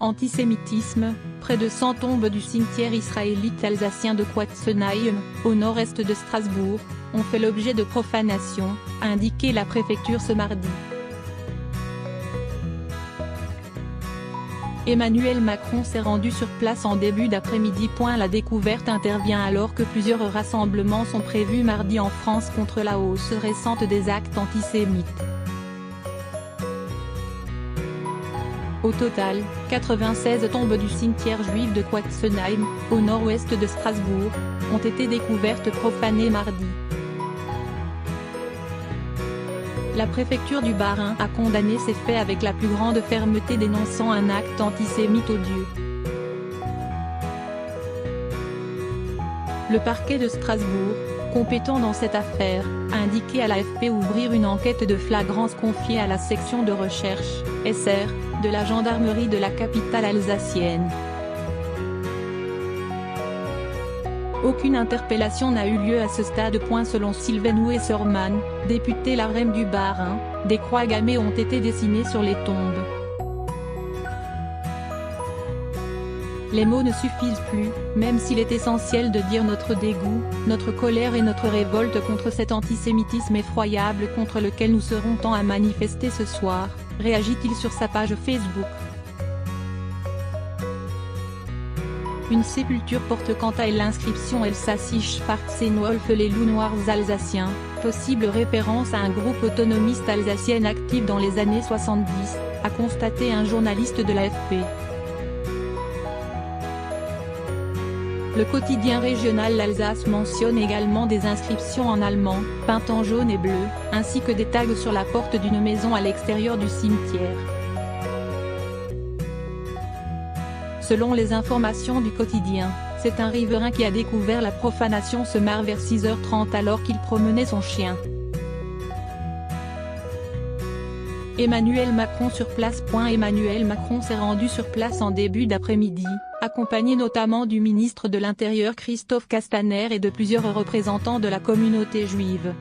Antisémitisme, près de 100 tombes du cimetière israélite alsacien de Quatzenheim, au nord-est de Strasbourg, ont fait l'objet de profanation, a indiqué la préfecture ce mardi. Emmanuel Macron s'est rendu sur place en début d'après-midi. La découverte intervient alors que plusieurs rassemblements sont prévus mardi en France contre la hausse récente des actes antisémites. Au total, 96 tombes du cimetière juif de Quatzenheim, au nord-ouest de Strasbourg, ont été découvertes profanées mardi. La préfecture du Bas-Rhin a condamné ces faits avec la plus grande fermeté, dénonçant un acte antisémite odieux. Le parquet de Strasbourg, compétent dans cette affaire, a indiqué à l'AFP ouvrir une enquête de flagrance confiée à la section de recherche, SR, de la gendarmerie de la capitale alsacienne. Aucune interpellation n'a eu lieu à ce stade. Selon Sylvain Ouesserman, député LaREM du Bas-Rhin, des croix gammées ont été dessinées sur les tombes. Les mots ne suffisent plus, même s'il est essentiel de dire notre dégoût, notre colère et notre révolte contre cet antisémitisme effroyable contre lequel nous serons tant à manifester ce soir, réagit-il sur sa page Facebook. Une sépulture porte quant à elle l'inscription Elsassische Schwarzenwolf, les loups noirs alsaciens, possible référence à un groupe autonomiste alsacien actif dans les années 70, a constaté un journaliste de l'AFP. Le quotidien régional l'Alsace mentionne également des inscriptions en allemand, peintes en jaune et bleu, ainsi que des tags sur la porte d'une maison à l'extérieur du cimetière. Selon les informations du quotidien, c'est un riverain qui a découvert la profanation ce mardi vers 6h30 alors qu'il promenait son chien. Emmanuel Macron sur place. Emmanuel Macron s'est rendu sur place en début d'après-midi, accompagné notamment du ministre de l'Intérieur Christophe Castaner et de plusieurs représentants de la communauté juive.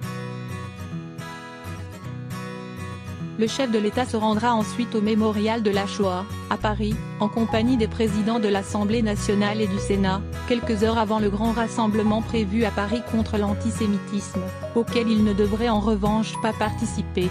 Le chef de l'État se rendra ensuite au mémorial de la Shoah, à Paris, en compagnie des présidents de l'Assemblée nationale et du Sénat, quelques heures avant le grand rassemblement prévu à Paris contre l'antisémitisme, auquel il ne devrait en revanche pas participer.